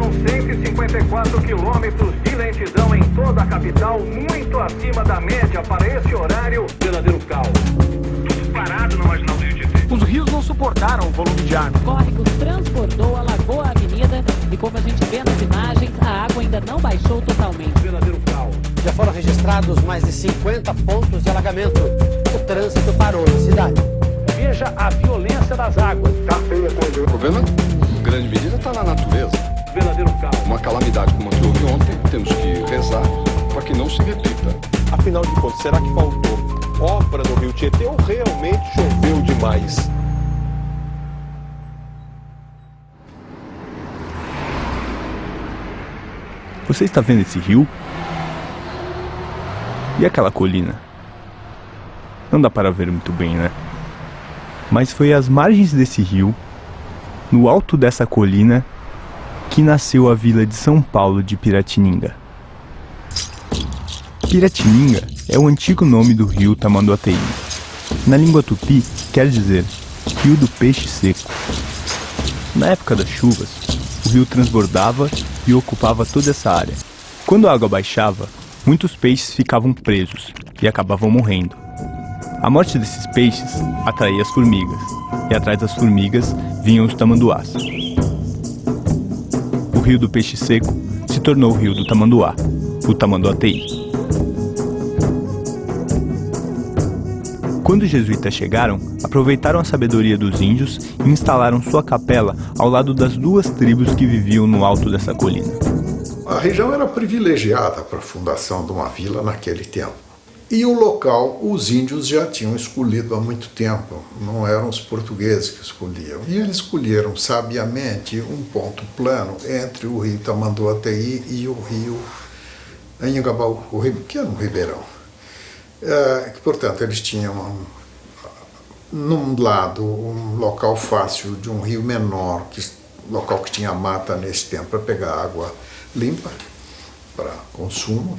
São 154 quilômetros de lentidão em toda a capital, muito acima da média para esse horário. Verdadeiro caos. Tudo parado na marginal do Rio Tietê. Os rios não suportaram o volume de água. O córrego transbordou, alagou a avenida e, como a gente vê nas imagens, a água ainda não baixou totalmente. Verdadeiro caos. Já foram registrados mais de 50 pontos de alagamento. O trânsito parou na cidade. Veja a violência das águas. Tá feia a coisa. O problema, em grande medida, está na natureza. Verdadeiro caos. Uma calamidade como a que houve ontem, temos que rezar para que não se repita. Afinal de contas, será que faltou obra no Rio Tietê ou realmente choveu demais? Você está vendo esse rio? E aquela colina? Não dá para ver muito bem, né? Mas foi às margens desse rio, no alto dessa colina, que nasceu a vila de São Paulo de Piratininga. Piratininga é o antigo nome do rio Tamanduateí. Na língua tupi, quer dizer rio do peixe seco. Na época das chuvas, o rio transbordava e ocupava toda essa área. Quando a água baixava, muitos peixes ficavam presos e acabavam morrendo. A morte desses peixes atraía as formigas, e atrás das formigas vinham os tamanduás. O rio do peixe seco se tornou o rio do tamanduá, o Tamanduateí. Quando os jesuítas chegaram, aproveitaram a sabedoria dos índios e instalaram sua capela ao lado das duas tribos que viviam no alto dessa colina. A região era privilegiada para a fundação de uma vila naquele tempo. E o local, os índios já tinham escolhido há muito tempo, não eram os portugueses que escolhiam. E eles escolheram sabiamente um ponto plano entre o rio Tamanduateí e o rio Anhangabaú, que era um ribeirão. Portanto, eles tinham, num lado, um local fácil de um rio menor, local que tinha mata nesse tempo para pegar água limpa para consumo,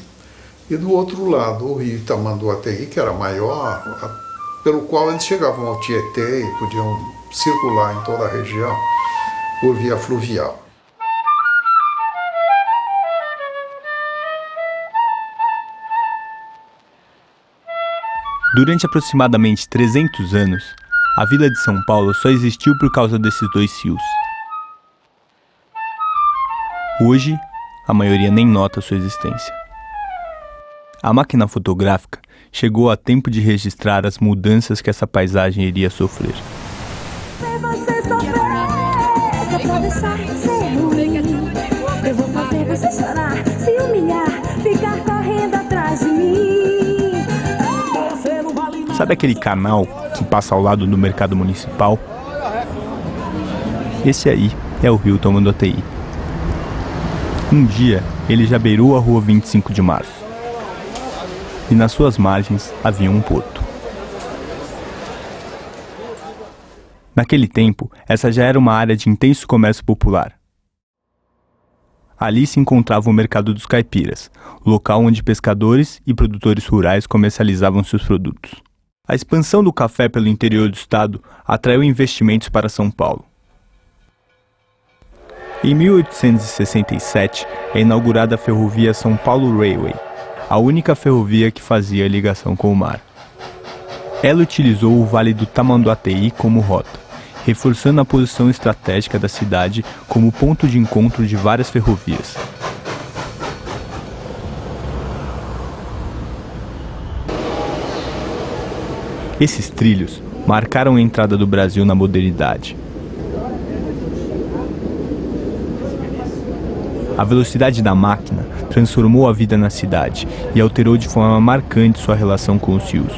e do outro lado o rio Tamanduateí, que era maior, pelo qual eles chegavam ao Tietê e podiam circular em toda a região por via fluvial. Durante aproximadamente 300 anos, a vila de São Paulo só existiu por causa desses dois rios. Hoje, a maioria nem nota sua existência. A máquina fotográfica chegou a tempo de registrar as mudanças que essa paisagem iria sofrer. Eu vou fazer você chorar, se humilhar, ficar correndo atrás de mim. Sabe aquele canal que passa ao lado do mercado municipal? Esse aí é o rio Tamanduateí. Um dia, ele já beirou a rua 25 de março. E nas suas margens havia um porto. Naquele tempo, essa já era uma área de intenso comércio popular. Ali se encontrava o mercado dos caipiras, local onde pescadores e produtores rurais comercializavam seus produtos. A expansão do café pelo interior do estado atraiu investimentos para São Paulo. Em 1867 é inaugurada a ferrovia São Paulo Railway, a única ferrovia que fazia ligação com o mar. Ela utilizou o Vale do Tamanduateí como rota, reforçando a posição estratégica da cidade como ponto de encontro de várias ferrovias. Esses trilhos marcaram a entrada do Brasil na modernidade. A velocidade da máquina transformou a vida na cidade e alterou de forma marcante sua relação com os rios.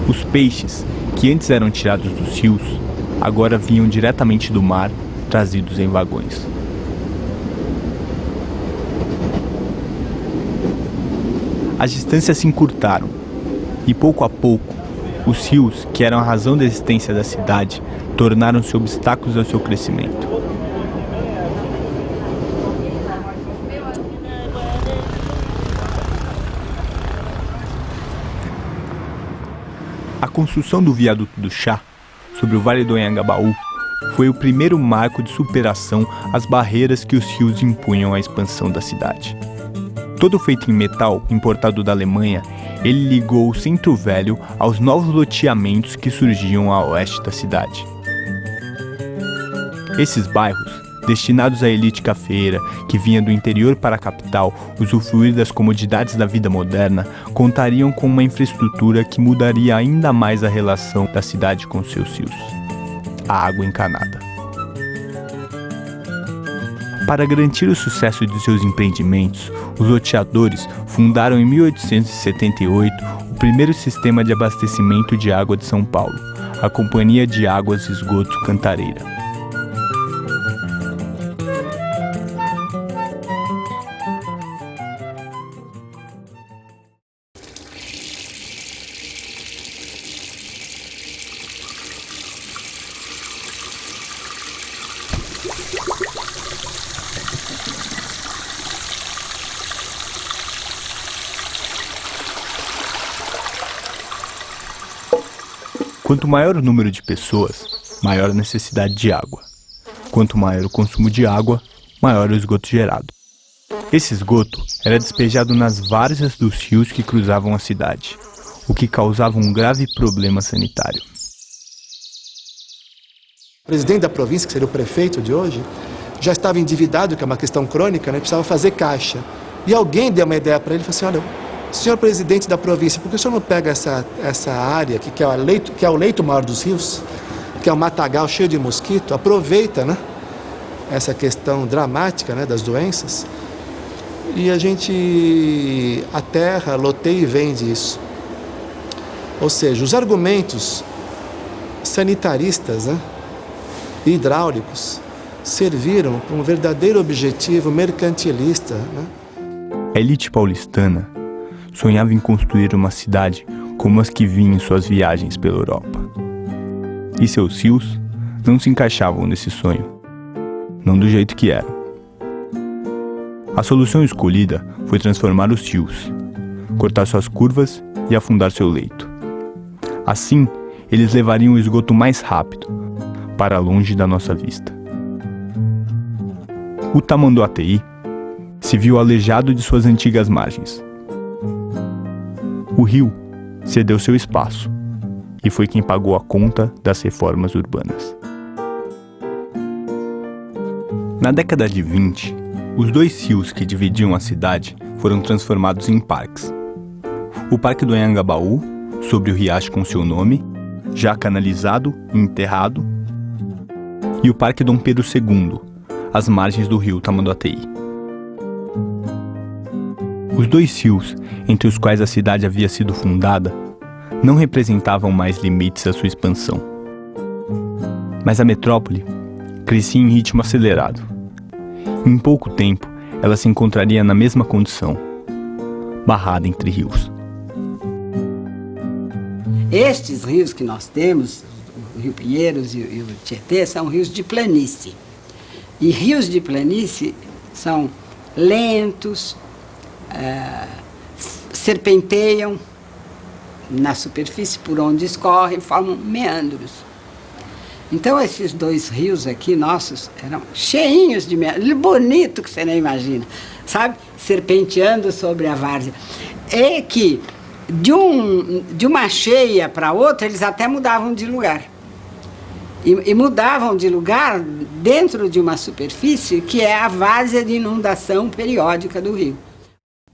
Os peixes, que antes eram tirados dos rios, agora vinham diretamente do mar, trazidos em vagões. As distâncias se encurtaram e, pouco a pouco, os rios, que eram a razão da existência da cidade, tornaram-se obstáculos ao seu crescimento. A construção do viaduto do Chá, sobre o Vale do Anhangabaú, foi o primeiro marco de superação às barreiras que os rios impunham à expansão da cidade. Todo feito em metal, importado da Alemanha, ele ligou o Centro Velho aos novos loteamentos que surgiam a oeste da cidade. Esses bairros, destinados à elite cafeeira que vinha do interior para a capital usufruir das comodidades da vida moderna, contariam com uma infraestrutura que mudaria ainda mais a relação da cidade com seus rios: a água encanada. Para garantir o sucesso de seus empreendimentos, os loteadores fundaram em 1878 o primeiro sistema de abastecimento de água de São Paulo, a Companhia de Águas e Esgotos Cantareira. Quanto maior o número de pessoas, maior a necessidade de água. Quanto maior o consumo de água, maior o esgoto gerado. Esse esgoto era despejado nas várzeas dos rios que cruzavam a cidade, o que causava um grave problema sanitário. O presidente da província, que seria o prefeito de hoje, já estava endividado, que é uma questão crônica, né? Precisava fazer caixa. E alguém deu uma ideia para ele e falou assim: olha, senhor presidente da província, por que o senhor não pega essa área que é o leito maior dos rios, que é um matagal cheio de mosquito, aproveita, né, essa questão dramática, né, das doenças, e a terra loteia e vende isso. Ou seja, os argumentos sanitaristas, né, e hidráulicos serviram para um verdadeiro objetivo mercantilista, né? A elite paulistana sonhava em construir uma cidade como as que vinham em suas viagens pela Europa. E seus rios não se encaixavam nesse sonho, não do jeito que eram. A solução escolhida foi transformar os rios, cortar suas curvas e afundar seu leito. Assim, eles levariam o esgoto mais rápido, para longe da nossa vista. O Tamanduateí se viu aleijado de suas antigas margens. O rio cedeu seu espaço e foi quem pagou a conta das reformas urbanas. Na década de 20, os dois rios que dividiam a cidade foram transformados em parques. O Parque do Anhangabaú, sobre o riacho com seu nome, já canalizado e enterrado, e o Parque Dom Pedro II, às margens do rio Tamanduateí. Os dois rios, entre os quais a cidade havia sido fundada, não representavam mais limites à sua expansão. Mas a metrópole crescia em ritmo acelerado. Em pouco tempo, ela se encontraria na mesma condição, barrada entre rios. Estes rios que nós temos, o Rio Pinheiros e o Tietê, são rios de planície. E rios de planície são lentos, serpenteiam na superfície por onde escorrem, formam meandros. Então esses dois rios aqui nossos eram cheinhos de meandros, bonito que você nem imagina, sabe? Serpenteando sobre a várzea. É que de uma cheia para outra eles até mudavam de lugar. E mudavam de lugar dentro de uma superfície que é a várzea de inundação periódica do rio.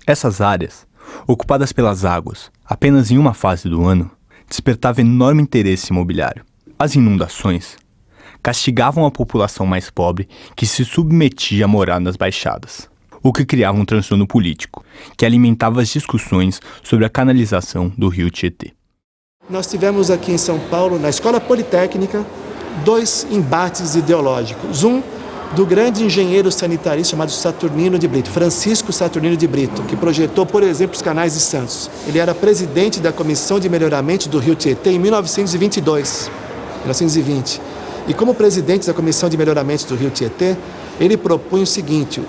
Essas áreas, ocupadas pelas águas apenas em uma fase do ano, despertavam enorme interesse imobiliário. As inundações castigavam a população mais pobre que se submetia a morar nas baixadas, o que criava um transtorno político, que alimentava as discussões sobre a canalização do rio Tietê. Nós tivemos aqui em São Paulo, na Escola Politécnica, dois embates ideológicos. Um do grande engenheiro sanitarista chamado Saturnino de Brito, Francisco Saturnino de Brito, que projetou, por exemplo, os canais de Santos. Ele era presidente da Comissão de Melhoramento do Rio Tietê em 1920. E como presidente da Comissão de Melhoramento do Rio Tietê, ele propunha o seguinte: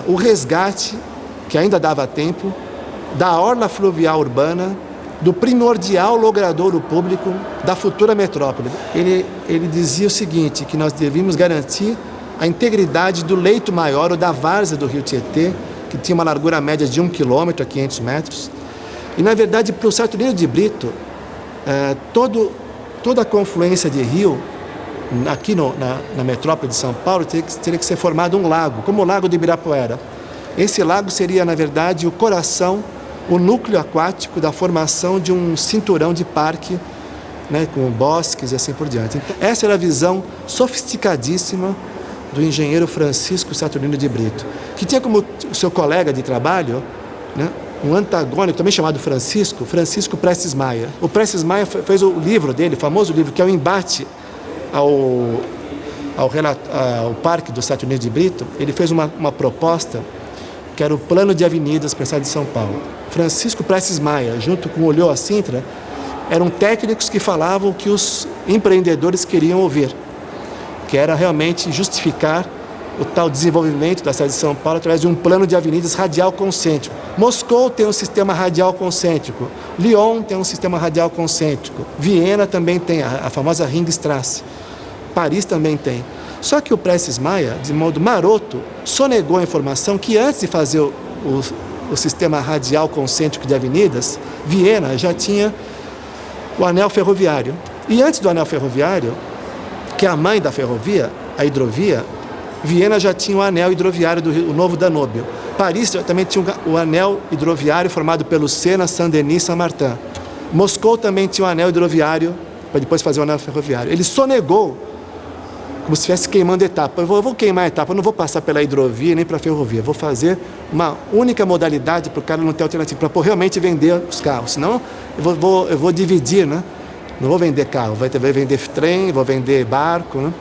o resgate, que ainda dava tempo, da orla fluvial urbana do primordial logradouro público da futura metrópole. Ele dizia o seguinte, que nós devíamos garantir a integridade do leito maior, ou da várzea do rio Tietê, que tinha uma largura média de 1 quilômetro a 500 metros. E, na verdade, para o Saturnino de Brito, toda a confluência de rio, aqui na metrópole de São Paulo, teria que ser formado um lago, como o Lago do Ibirapuera. Esse lago seria, na verdade, o coração, o núcleo aquático da formação de um cinturão de parque, né, com bosques e assim por diante. Então, essa era a visão sofisticadíssima do engenheiro Francisco Saturnino de Brito, que tinha como seu colega de trabalho, né, um antagônico, também chamado Francisco Prestes Maia. O Prestes Maia fez o livro dele, o famoso livro, que é o embate ao Parque do Saturnino de Brito. Ele fez uma proposta que era o plano de avenidas para a cidade de São Paulo. Francisco Prestes Maia, junto com Olhô Sintra, eram técnicos que falavam o que os empreendedores queriam ouvir, que era realmente justificar o tal desenvolvimento da cidade de São Paulo através de um plano de avenidas radial concêntrico. Moscou tem um sistema radial concêntrico, Lyon tem um sistema radial concêntrico, Viena também tem a famosa Ringstrasse, Paris também tem. Só que o Prestes Maia, de modo maroto, sonegou a informação que antes de fazer o sistema radial concêntrico de avenidas, Viena já tinha o anel ferroviário. E antes do anel ferroviário, que é a mãe da ferrovia, a hidrovia, Viena já tinha o anel hidroviário o Novo Danúbio. Paris também tinha o anel hidroviário formado pelo Sena, Saint-Denis e Saint-Martin. Moscou também tinha o anel hidroviário, para depois fazer o anel ferroviário. Ele sonegou, como se estivesse queimando etapa. Eu vou queimar a etapa, eu não vou passar pela hidrovia nem para a ferrovia. Vou fazer uma única modalidade para o cara não ter alternativa, para realmente vender os carros. Senão eu vou dividir, né? Não vou vender carro, vou vender trem, vou vender barco, né?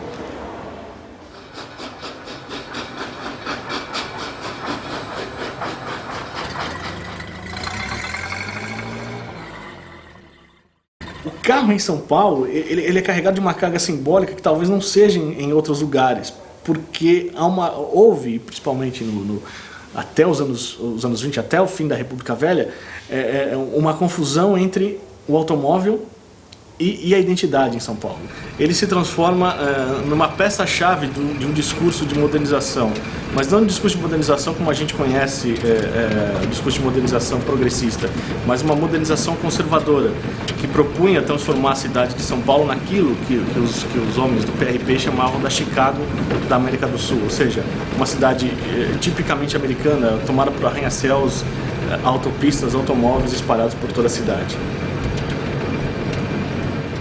O carro em São Paulo, ele é carregado de uma carga simbólica que talvez não seja em outros lugares, porque houve, principalmente até os anos 20, até o fim da República Velha, uma confusão entre o automóvel e a identidade em São Paulo. Ele se transforma numa peça-chave de um discurso de modernização, mas não um discurso de modernização como a gente conhece, o discurso de modernização progressista, mas uma modernização conservadora, que propunha transformar a cidade de São Paulo naquilo que os homens do PRP chamavam da Chicago da América do Sul, ou seja, uma cidade tipicamente americana, tomada por arranha-céus, autopistas, automóveis espalhados por toda a cidade.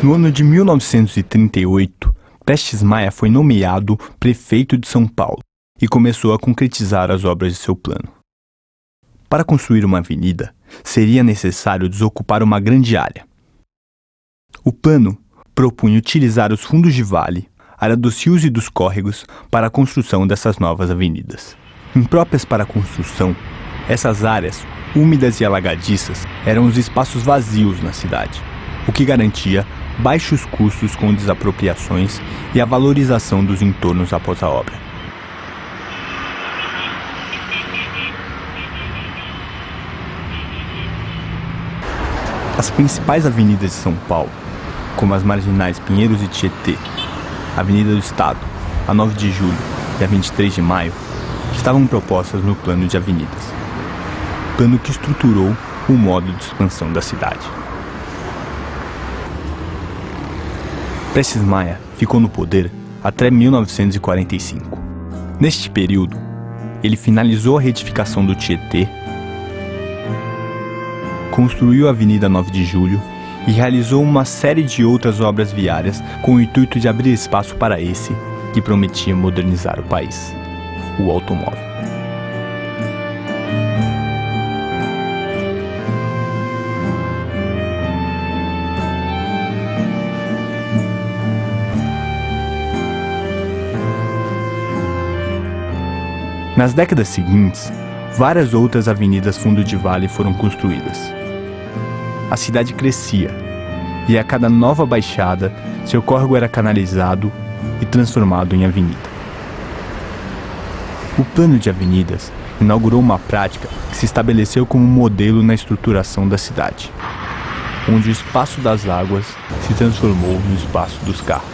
No ano de 1938, Prestes Maia foi nomeado prefeito de São Paulo e começou a concretizar as obras de seu plano. Para construir uma avenida, seria necessário desocupar uma grande área. O plano propunha utilizar os fundos de vale, área dos rios e dos córregos, para a construção dessas novas avenidas. Impróprias para a construção, essas áreas, úmidas e alagadiças, eram os espaços vazios na cidade, o que garantia baixos custos com desapropriações e a valorização dos entornos após a obra. As principais avenidas de São Paulo, como as marginais Pinheiros e Tietê, a Avenida do Estado, a 9 de Julho e a 23 de Maio, estavam propostas no plano de avenidas, plano que estruturou o modo de expansão da cidade. Prestes Maia ficou no poder até 1945. Neste período, ele finalizou a retificação do Tietê, construiu a Avenida 9 de Julho e realizou uma série de outras obras viárias com o intuito de abrir espaço para esse que prometia modernizar o país, o automóvel. Nas décadas seguintes, várias outras avenidas fundo de vale foram construídas. A cidade crescia, e a cada nova baixada, seu córrego era canalizado e transformado em avenida. O plano de avenidas inaugurou uma prática que se estabeleceu como modelo na estruturação da cidade. onde o espaço das águas se transformou no espaço dos carros.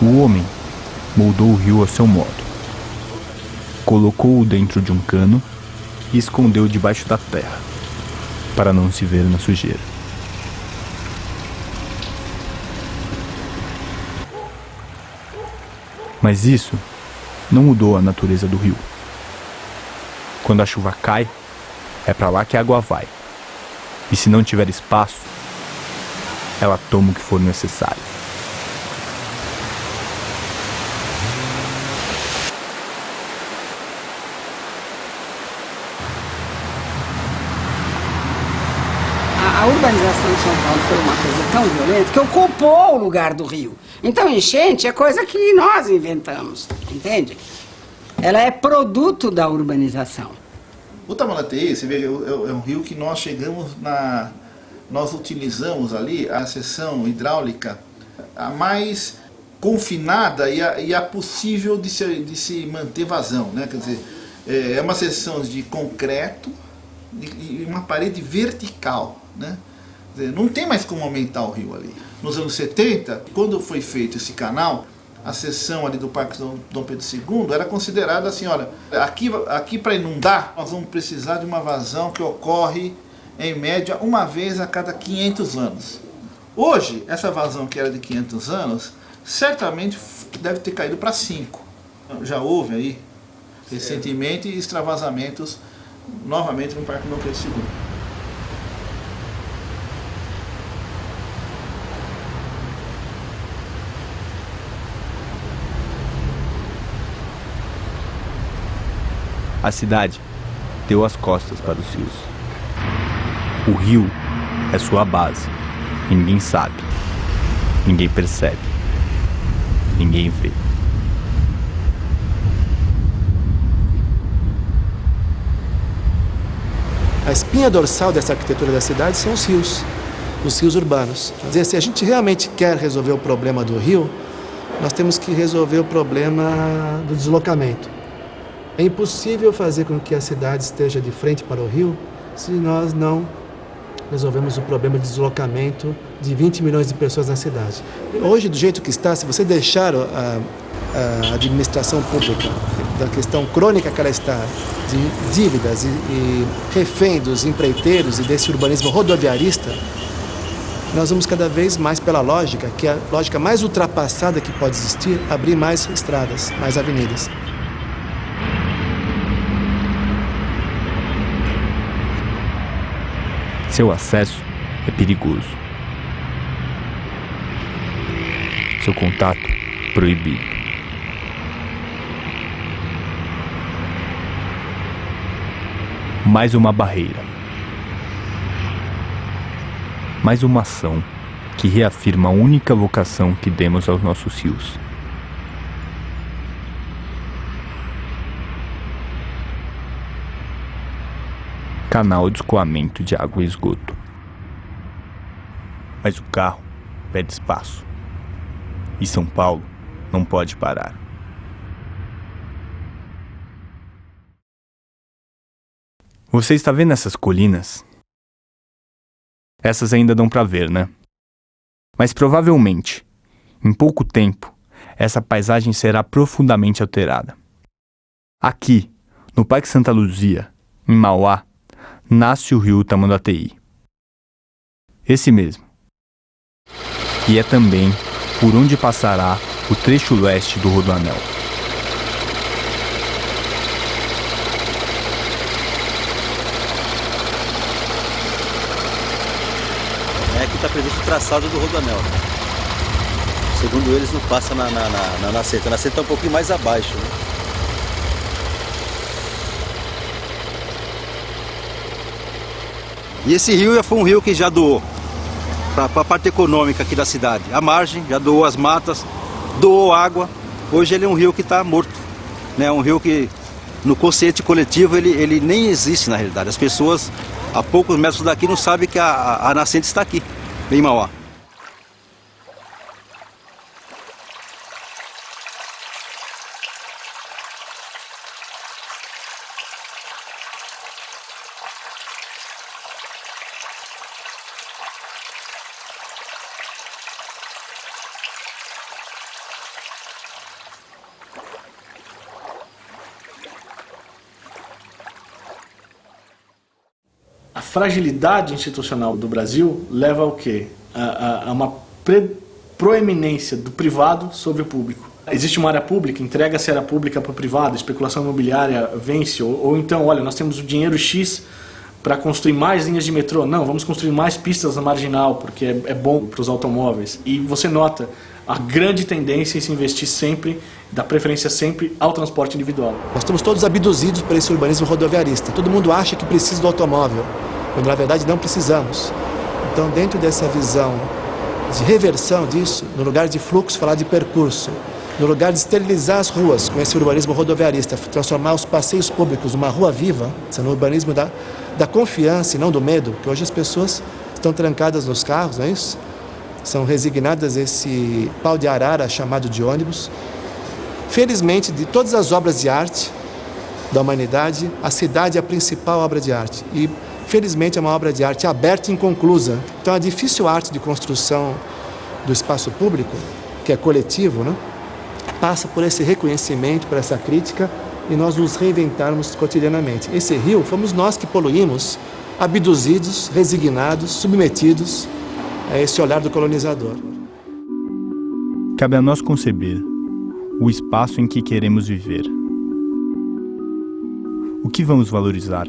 O homem moldou o rio a seu modo. Colocou-o dentro de um cano e escondeu debaixo da terra, para não se ver na sujeira. Mas isso não mudou a natureza do rio. Quando a chuva cai, é para lá que a água vai. E se não tiver espaço, ela toma o que for necessário. A urbanização de São Paulo foi uma coisa tão violenta que ocupou o lugar do rio. Então, enchente é coisa que nós inventamos, entende? Ela é produto da urbanização. O Tamanduateí, você vê, é um rio que nós chegamos nós utilizamos ali a seção hidráulica a mais confinada e a possível de se manter vazão, né? Quer dizer, é uma seção de concreto e uma parede vertical, né? Quer dizer, não tem mais como aumentar o rio ali. Nos anos 70, quando foi feito esse canal, a seção ali do Parque Dom Pedro II era considerada assim, olha, aqui para inundar, nós vamos precisar de uma vazão que ocorre, em média, uma vez a cada 500 anos. Hoje, essa vazão que era de 500 anos, certamente deve ter caído para 5. Já houve aí, recentemente, extravasamentos novamente no Parque Dom Pedro II. A cidade deu as costas para os rios. O rio é sua base. Ninguém sabe, ninguém percebe, ninguém vê. A espinha dorsal dessa arquitetura da cidade são os rios urbanos. Quer dizer, se a gente realmente quer resolver o problema do rio, nós temos que resolver o problema do deslocamento. É impossível fazer com que a cidade esteja de frente para o rio se nós não resolvemos o problema de deslocamento de 20 milhões de pessoas na cidade. Hoje, do jeito que está, se você deixar a administração pública, da questão crônica que ela está, de dívidas e refém dos empreiteiros e desse urbanismo rodoviarista, nós vamos cada vez mais pela lógica, que é a lógica mais ultrapassada que pode existir, abrir mais estradas, mais avenidas. Seu acesso é perigoso. Seu contato proibido. Mais uma barreira. Mais uma ação que reafirma a única vocação que demos aos nossos rios. Canal de escoamento de água e esgoto. Mas o carro pede espaço. E São Paulo não pode parar. Você está vendo essas colinas? Essas ainda dão para ver, né? Mas provavelmente, em pouco tempo, essa paisagem será profundamente alterada. Aqui, no Parque Santa Luzia, em Mauá, nasce o rio Tamanduateí. Esse mesmo. E é também por onde passará o trecho leste do Rodoanel. Aqui está previsto o traçado do Rodoanel. Segundo eles, não passa na Nascente. A Nascente está um pouquinho mais abaixo, né? E esse rio já foi um rio que já doou para a parte econômica aqui da cidade. A margem já doou as matas, doou água. Hoje ele é um rio que está morto, né? Um rio que no consciente coletivo ele nem existe na realidade. As pessoas a poucos metros daqui não sabem que a nascente está aqui, em Mauá. A fragilidade institucional do Brasil leva ao quê? A uma proeminência do privado sobre o público. Existe uma área pública, entrega-se a área pública para o privado, a especulação imobiliária vence, ou então, olha, nós temos o dinheiro X para construir mais linhas de metrô. Não, vamos construir mais pistas na marginal, porque é bom para os automóveis. E você nota a grande tendência em se investir sempre, dar preferência sempre ao transporte individual. Nós estamos todos abduzidos por esse urbanismo rodoviarista. Todo mundo acha que precisa do automóvel, quando na verdade não precisamos. Então, dentro dessa visão de reversão disso, no lugar de fluxo, falar de percurso, no lugar de esterilizar as ruas com esse urbanismo rodoviarista, transformar os passeios públicos numa rua viva, no urbanismo da confiança e não do medo, que hoje as pessoas estão trancadas nos carros, não é isso? São resignadas a esse pau de arara chamado de ônibus. Felizmente, de todas as obras de arte da humanidade, a cidade é a principal obra de arte. E, felizmente, é uma obra de arte aberta e inconclusa. Então, a difícil arte de construção do espaço público, que é coletivo, né, passa por esse reconhecimento, por essa crítica, e nós nos reinventarmos cotidianamente. Esse rio fomos nós que poluímos, abduzidos, resignados, submetidos a esse olhar do colonizador. Cabe a nós conceber o espaço em que queremos viver. O que vamos valorizar?